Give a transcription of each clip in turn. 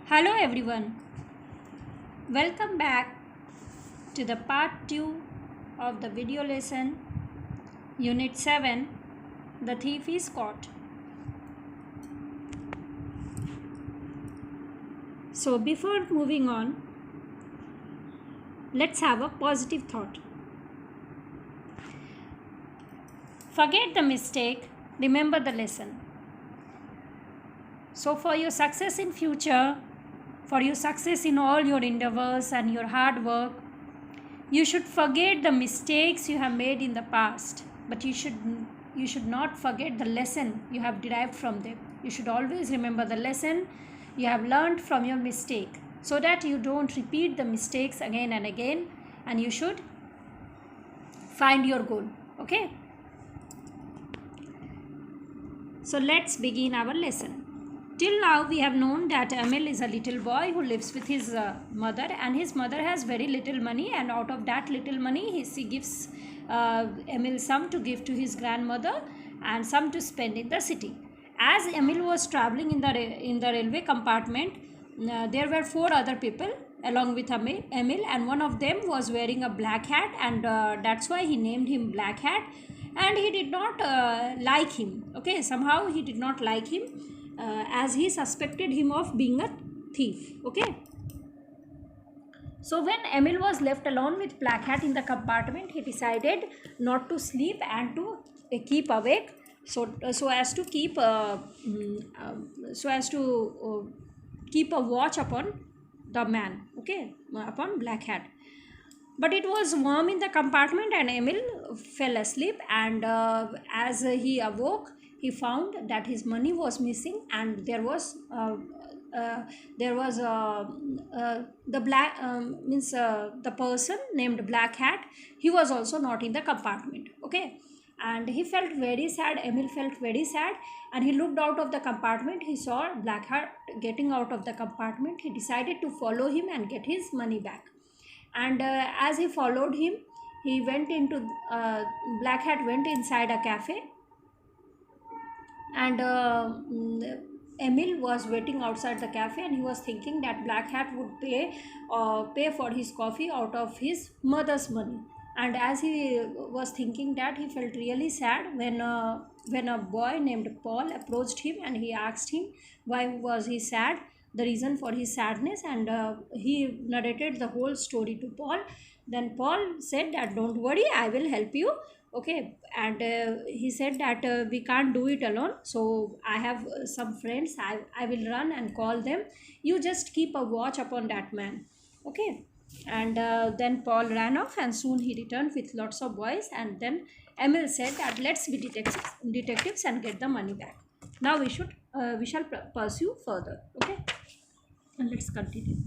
Hello everyone, welcome back to the part 2 of the video lesson, Unit 7, The Thief is Caught. So before moving on, let's have a positive thought. Forget the mistake, remember the lesson. So for your success in future, for your success in all your endeavors and your hard work, you should forget the mistakes you have made in the past, but you should not forget the lesson you have derived from them. You should always remember the lesson you have learned from your mistake, so that you don't repeat the mistakes again and again, and you should find your goal. Okay, so let's begin our lesson. Till now we have known that Emil is a little boy who lives with his mother, and his mother has very little money, and out of that little money he gives Emil some to give to his grandmother and some to spend in the city. As Emil was traveling in the railway compartment, there were 4 other people along with Emil, and one of them was wearing a black hat, and that's why he named him Black Hat. And he did not like him. Okay, somehow he did not like him. As he suspected him of being a thief. Okay, so when Emil was left alone with Black Hat in the compartment, he decided not to sleep and to keep awake, so as to keep a watch upon the man, okay, upon Black Hat. But it was warm in the compartment, and Emil fell asleep, and as he awoke, he found that his money was missing, and there was the person named Black Hat. He was also not in the compartment. Okay, and he felt very sad. Emil felt very sad, and he looked out of the compartment. He saw Black Hat getting out of the compartment. He decided to follow him and get his money back. And as he followed him, he went into Black Hat went inside a cafe, and Emil was waiting outside the cafe, and he was thinking that Black Hat would pay for his coffee out of his mother's money. And as he was thinking that, he felt really sad when a boy named Paul approached him, and he asked him why was he sad, the reason for his sadness, and he narrated the whole story to Paul. Then Paul said that, don't worry, I will help you. Okay, and he said that we can't do it alone, so I have some friends. I will run and call them. You just keep a watch upon that man. Okay, and then Paul ran off, and soon he returned with lots of boys. And then Emil said that let's be detectives and get the money back. Now we shall pursue further. Okay, and let's continue.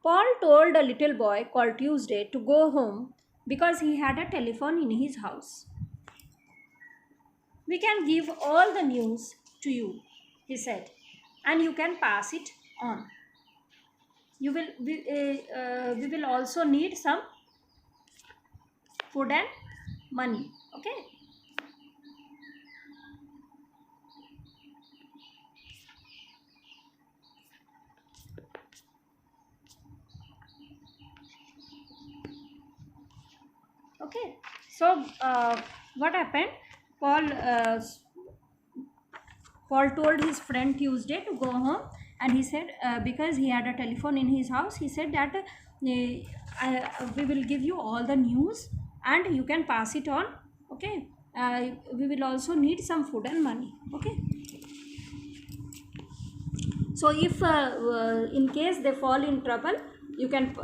Paul told a little boy called Tuesday to go home because he had a telephone in his house. We can give all the news to you, he said, and you can pass it on. We will also need some food and money. Okay. Okay, so what happened? Paul told his friend Tuesday to go home, and he said because he had a telephone in his house, he said that we will give you all the news and you can pass it on. Okay, we will also need some food and money. Okay, so if in case they fall in trouble, you can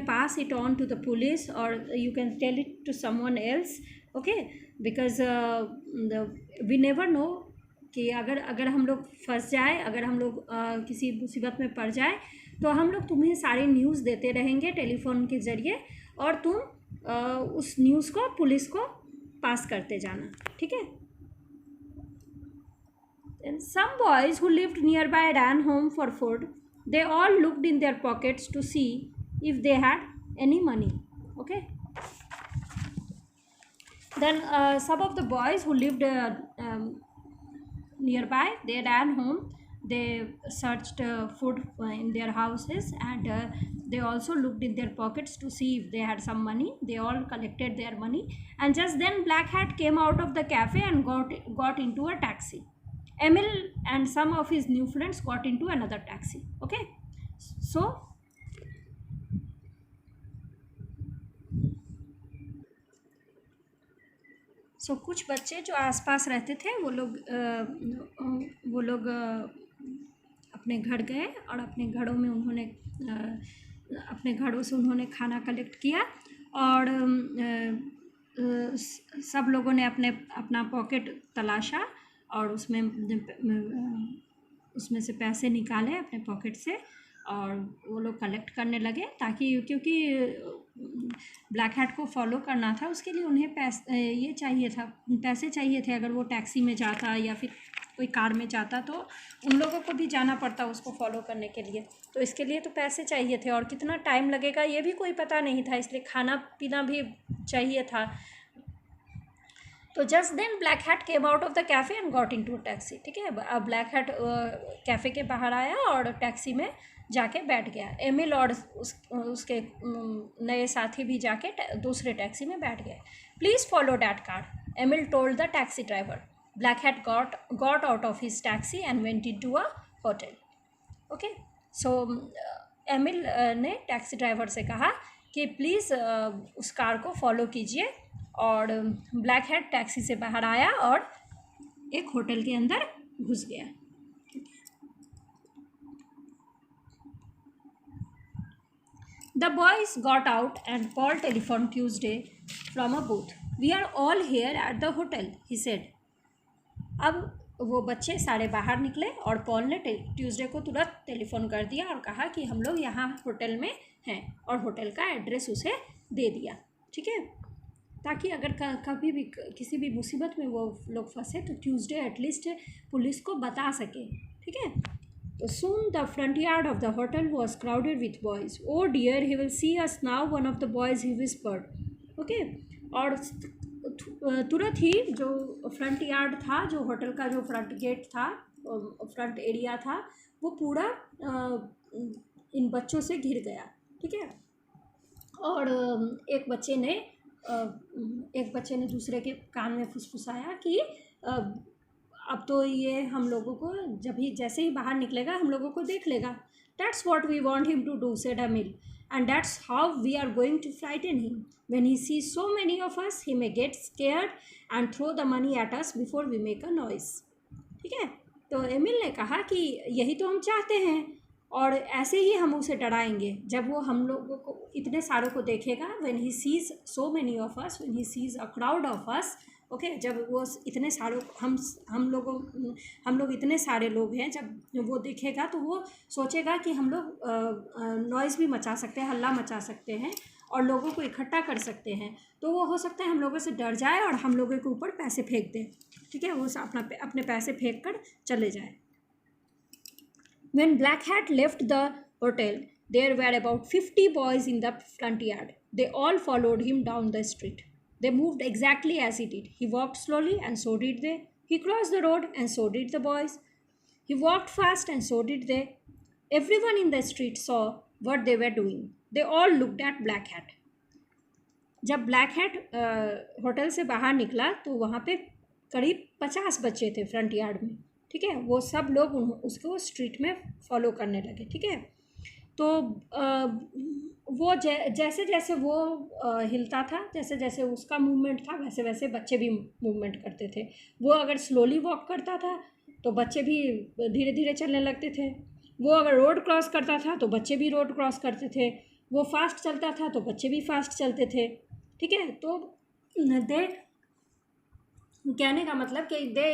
pass it on to the police, or you can tell it to someone else. Okay, because we never know कि अगर हम लोग फंस जाए, अगर हम लोग किसी मुसीबत में पड़ जाए, तो हम लोग तुम्हें सारी न्यूज़ देते रहेंगे टेलीफोन के ज़रिए, और तुम उस न्यूज़ को पुलिस को पास करते जाना. ठीक है. And some boys who lived nearby ran home for food. They all looked in their pockets to see if they had any money. Okay, Then some of the boys who lived nearby, they ran home. They searched food in their houses, and they also looked in their pockets to see if they had some money. They all collected their money, and just then Black Hat came out of the cafe and got into a taxi. Emil and some of his new friends got into another taxi. Okay, so कुछ बच्चे जो आसपास रहते थे वो लोग अपने घर गए, और अपने घरों में उन्होंने अपने घरों से उन्होंने खाना कलेक्ट किया, और सब लोगों ने अपना पॉकेट तलाशा, और उसमें से पैसे निकाले अपने पॉकेट से, और वो लोग कलेक्ट करने लगे, ताकि क्योंकि ब्लैक हैट को फॉलो करना था, उसके लिए उन्हें पैसे चाहिए थे। अगर वो टैक्सी में जाता या फिर कोई कार में जाता तो उन लोगों को भी जाना पड़ता उसको फॉलो करने के लिए, तो इसके लिए तो पैसे चाहिए थे, और कितना टाइम लगेगा ये भी कोई पता नहीं था, इसलिए खाना पीना भी चाहिए था। तो just then Black Hat came out of the cafe and got into a taxi. ठीक है, अब ब्लैक हैट कैफ़े के बाहर आया और टैक्सी में जाके बैठ गया। एमिल और उसके नए साथी भी जाके दूसरे टैक्सी में बैठ गए। Please follow that car, Emil told the taxi driver. Black Hat got out of his taxi and went into a hotel. Okay, so Emil ने टैक्सी ड्राइवर से कहा कि प्लीज़ उस कार को फॉलो कीजिए, और ब्लैक हैट टैक्सी से बाहर आया और एक होटल के अंदर घुस गया। The boys got out and Paul telephoned Tuesday from a booth. We are all here at the hotel, he said. अब वो बच्चे सारे बाहर निकले, और पॉल ने ट्यूसडे को तुरंत टेलीफोन कर दिया और कहा कि हम लोग यहाँ होटल में हैं, और होटल का एड्रेस उसे दे दिया। ठीक है, ताकि अगर कभी भी किसी भी मुसीबत में वो लोग फंसे तो ट्यूसडे एटलीस्ट पुलिस को बता सके। ठीक है, तो soon the front yard of the hotel was crowded with boys. Oh dear, he will see us now, one of the boys, he whispered. Okay, और तुरंत ही जो फ्रंट यार्ड था, जो होटल का जो फ्रंट गेट था, फ्रंट एरिया था, वो पूरा इन बच्चों से घिर गया। ठीक है, और एक बच्चे ने दूसरे के कान में फुसफुसाया कि अब तो ये हम लोगों को जैसे ही बाहर निकलेगा हम लोगों को देख लेगा। That's what we want him to do, said Emil, and that's how we are going to frighten him. When he sees so many of us, he may get scared and throw the money at us before we make a noise. ठीक है, तो Emil ने कहा कि यही तो हम चाहते हैं, और ऐसे ही हम उसे डराएंगे जब वो हम लोगों को इतने सारों को देखेगा। When he sees so many of us, when he sees a crowd of us, okay, जब वो इतने सारों हम लोग इतने सारे लोग हैं, जब वो देखेगा तो वो सोचेगा कि हम लोग नॉइज़ भी मचा सकते हैं, हल्ला मचा सकते हैं, और लोगों को इकट्ठा कर सकते हैं, तो वो हो सकता है हम लोगों से डर जाए और हम लोगों के ऊपर पैसे फेंक दे। ठीक है, वो अपने पैसे फेंक कर चले जाए। When Black Hat left the hotel, there were about 50 boys in the front yard. They all followed him down the street. They moved exactly as he did. He walked slowly, and so did they. He crossed the road, and so did the boys. He walked fast, and so did they. Everyone in the street saw what they were doing. They all looked at Black Hat. जब black hat hotel से बाहर निकला तो वहाँ पे करीब 50 बच्चे थे फ्रंट यार्ड में। ठीक है, वो सब लोग उसको स्ट्रीट में फॉलो करने लगे। ठीक है, तो वो जैसे जैसे वो हिलता था, जैसे जैसे उसका मूवमेंट था, वैसे वैसे बच्चे भी मूवमेंट करते थे। वो अगर स्लोली वॉक करता था तो बच्चे भी धीरे धीरे चलने लगते थे। वो अगर रोड क्रॉस करता था तो बच्चे भी रोड क्रॉस करते थे। वो फास्ट चलता था तो बच्चे भी फास्ट चलते थे। ठीक है, तो दे कहने का मतलब कि they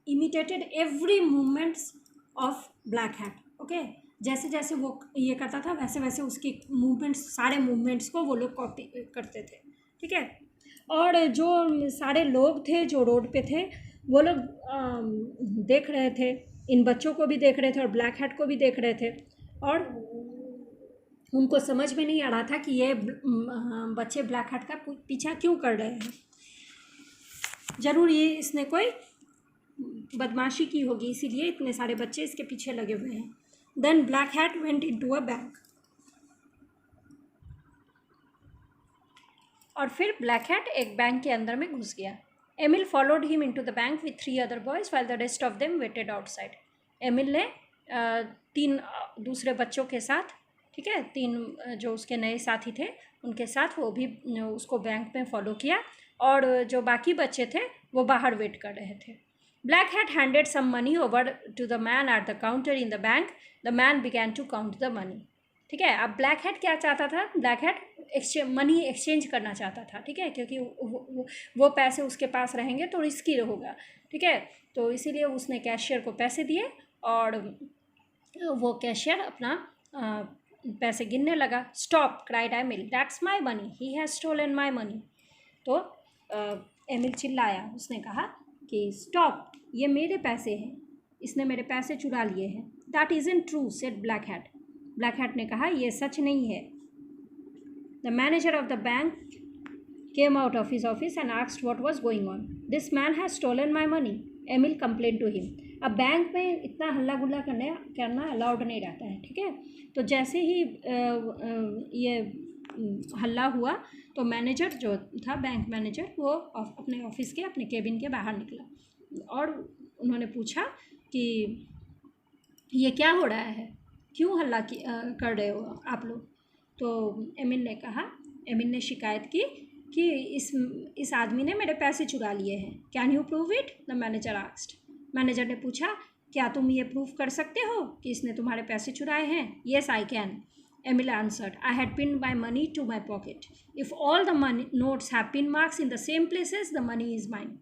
imitated every movements of black hat. Okay, जैसे जैसे वो ये करता था वैसे वैसे उसकी मूवमेंट्स, सारे मूवमेंट्स को वो लोग कॉपी करते थे। ठीक है, और जो सारे लोग थे जो रोड पे थे वो लोग देख रहे थे, इन बच्चों को भी देख रहे थे और ब्लैक हैट को भी देख रहे थे, और उनको समझ में नहीं आ रहा था कि ये बच्चे ब्लैक हैट का पीछा क्यों कर रहे हैं। ज़रूर ये इसने कोई बदमाशी की होगी, इसीलिए इतने सारे बच्चे इसके पीछे लगे हुए हैं। Then Black Hat went into a bank. और फिर ब्लैक हैट एक बैंक के अंदर में घुस गया। Emil followed him into the bank with 3 other boys while the rest of them waited outside. Emil ने 3 दूसरे बच्चों के साथ, ठीक है, 3 जो उसके नए साथी थे उनके साथ वो भी उसको बैंक में फॉलो किया, और जो बाकी बच्चे थे वो बाहर वेट कर रहे थे। Black Hat handed some money over to the man at the counter in the bank. The man began to count the money. ठीक है, अब ब्लैक हैट क्या चाहता था? ब्लैक हैट मनी एक्सचेंज करना चाहता था, ठीक है, क्योंकि वो पैसे उसके पास रहेंगे तो रिस्की होगा, ठीक है। तो इसीलिए उसने कैशियर को पैसे दिए और वो कैशियर अपना पैसे गिनने लगा। Stop cried Emil, that's my money, he has stolen my money. तो एमिल चिल्लाया, उसने कहा कि स्टॉप, ये मेरे पैसे हैं, इसने मेरे पैसे चुरा लिए हैं। That isn't true, said Black Hat. Black Hat ने कहा, यह सच नहीं है। The manager of the bank came out of his office and asked what was going on. This man has stolen my money, Emil complain to him. अब bank में इतना हल्ला गुल्ला करना अलाउड नहीं रहता है, ठीक है। तो जैसे ही ये हल्ला हुआ तो मैनेजर जो था, बैंक मैनेजर, वो अपने ऑफिस के, अपने केबिन के बाहर निकला और उन्होंने पूछा कि ये क्या हो रहा है, क्यों हल्ला कर रहे हो आप लोग। तो एमिल ने कहा, एमिल ने शिकायत की कि इस आदमी ने मेरे पैसे चुरा लिए हैं। Can you prove it? The manager asked. Manager ने पूछा, क्या तुम ये प्रूव कर सकते हो कि इसने तुम्हारे पैसे चुराए हैं? Yes I can, Emil answered. I had pin my money to my pocket. If all the money notes have pin marks in the same places, the money is mine.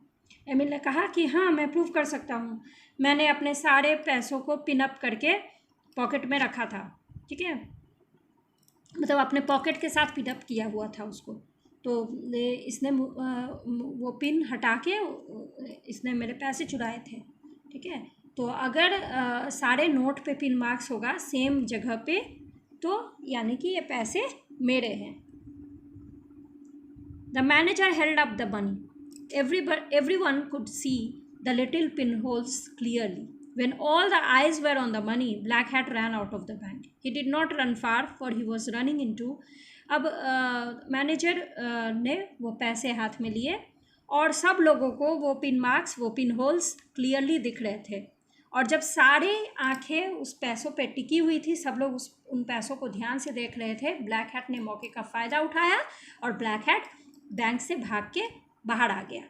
Emil ने कहा कि हाँ, मैं प्रूव कर सकता हूँ, मैंने अपने सारे पैसों को पिन अप करके पॉकेट में रखा था, ठीक है, मतलब अपने पॉकेट के साथ पिन अप किया हुआ था उसको। तो इसने वो पिन हटा के इसने मेरे पैसे चुराए थे, ठीक है। तो अगर सारे नोट पे पिन मार्क्स होगा सेम जगह पे, तो यानी कि ये पैसे मेरे हैं। The manager held up the money. everyone could see the little pinholes clearly. When all the eyes were on the money, Black Hat ran out of the bank. He did not run far, for he was running into. अब manager ने वो पैसे हाथ में लिए और सब लोगों को वो पिन मार्क्स, वो पिन होल्स क्लियरली दिख रहे थे। और जब सारी आंखें उस पैसों पे टिकी हुई थी, सब लोग उन पैसों को ध्यान से देख रहे थे, ब्लैक हैट ने मौके का फ़ायदा उठाया और ब्लैक हैट बैंक से भाग के बाहर आ गया।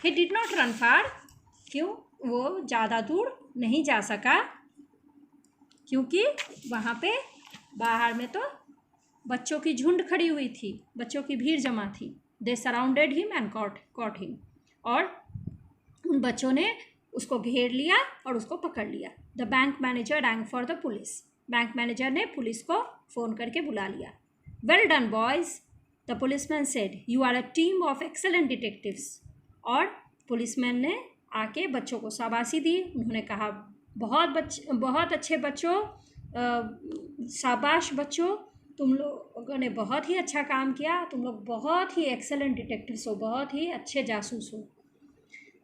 He did not run far, क्यों? वो ज़्यादा दूर नहीं जा सका, क्योंकि वहाँ पे बाहर में तो बच्चों की झुंड खड़ी हुई थी, बच्चों की भीड़ जमा थी। They surrounded him and caught him. और उन बच्चों ने उसको घेर लिया और उसको पकड़ लिया। The bank manager rang for the police. Bank manager ने पुलिस को फ़ोन करके बुला लिया। Well done boys, the policeman said. You are a team of excellent detectives. और पुलिसमैन ने आके बच्चों को शाबाशी दी। उन्होंने कहा, बहुत अच्छे बच्चों, शाबाश बच्चों, तुम लोगों ने बहुत ही अच्छा काम किया, तुम लोग बहुत ही एक्सेलेंट डिटेक्टिव्स हो, बहुत ही अच्छे जासूस हो।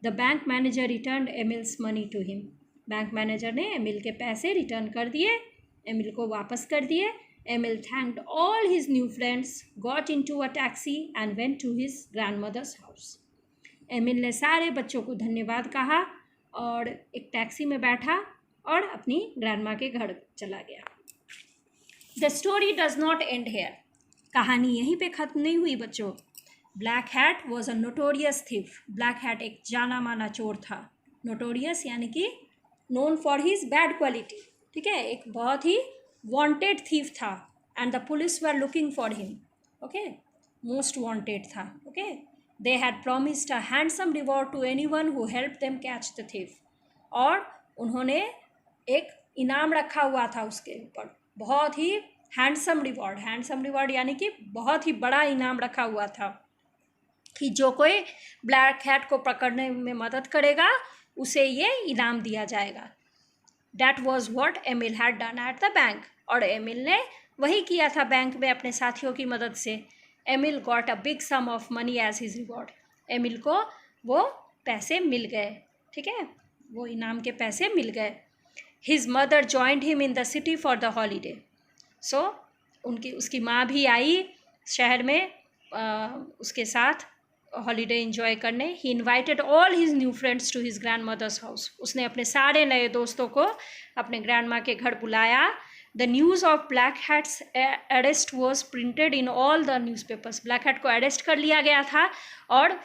The bank manager return Emil's money to him. Bank manager ने एमिल के पैसे रिटर्न कर दिए, एमिल को वापस कर दिए। Emil thanked all his new friends, got into a taxi and went to his grandmother's house. Emil ने सारे बच्चों को धन्यवाद कहा और एक टैक्सी में बैठा और अपनी ग्रैंडमा के घर चला गया। The story does not end here. कहानी यहीं पे ख़त्म नहीं हुई बच्चों। Black Hat was a notorious thief. Black Hat एक जाना माना चोर था। नोटोरियस यानी कि known for his bad quality, ठीक है, एक बहुत ही वांटेड थीफ था। And the police were looking for him, okay, most wanted था, okay. They had promised a handsome reward to anyone who helped them catch the thief. और उन्होंने एक इनाम रखा हुआ था उसके ऊपर, बहुत ही हैंडसम रिवॉर्ड यानी कि बहुत ही बड़ा इनाम रखा हुआ था कि जो कोई ब्लैक हैट को पकड़ने में मदद करेगा उसे ये इनाम दिया जाएगा। That was what Emil had done at the bank. और एमिल ने वही किया था बैंक में अपने साथियों की मदद से। Emil got a big sum of money as his reward. Emil को वो पैसे मिल गए, ठीक है, वो इनाम के पैसे मिल गए। His mother joined him in the city for the holiday. So उसकी माँ भी आई शहर में उसके साथ हॉलीडे इन्जॉय करने। He invited all his new friends to his grandmother's house. उसने अपने सारे नए दोस्तों को अपने ग्रैंड माँ के घर बुलाया। The news of black hats arrest was printed in all the news papers. Black hat को अरेस्ट कर लिया गया था और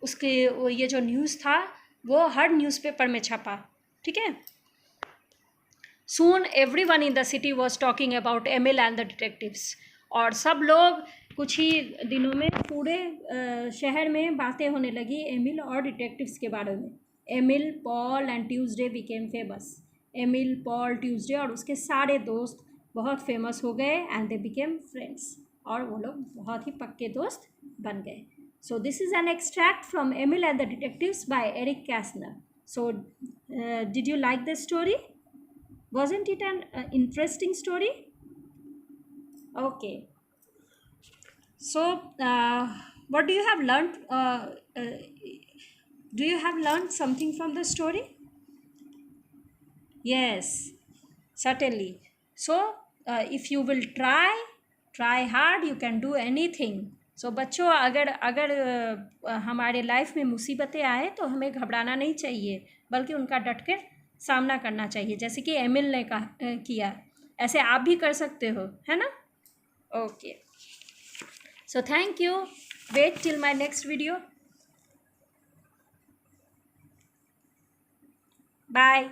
उसके ये जो न्यूज़ था वो हर न्यूज़पेपर में छपा, ठीक है। Soon everyone in the city was talking about Emil and the detectives. और सब लोग कुछ ही दिनों में पूरे शहर में बातें होने लगी एमिल और डिटेक्टिव्स के बारे में। Emil, Paul and Tuesday became famous. Emil, Paul, Tuesday और उसके सारे दोस्त बहुत फेमस हो गए एंड दे बिकेम फ्रेंड्स, और वो लोग बहुत ही पक्के दोस्त बन गए। So this is an extract from Emil and the detectives by Erich Kastner. So did you like the story? Wasn't it an interesting story? Okay. So, what do you have learned? Do you have learned something from the story? Yes, certainly. So, if you will try hard, you can do anything. So, बच्चों अगर हमारे life में मुसीबतें आए तो हमें घबराना नहीं चाहिए, बल्कि उनका डट के सामना करना चाहिए, जैसे कि एमिल ने किया। ऐसे आप भी कर सकते हो, है ना? Okay, so thank you. Wait till my next video. Bye.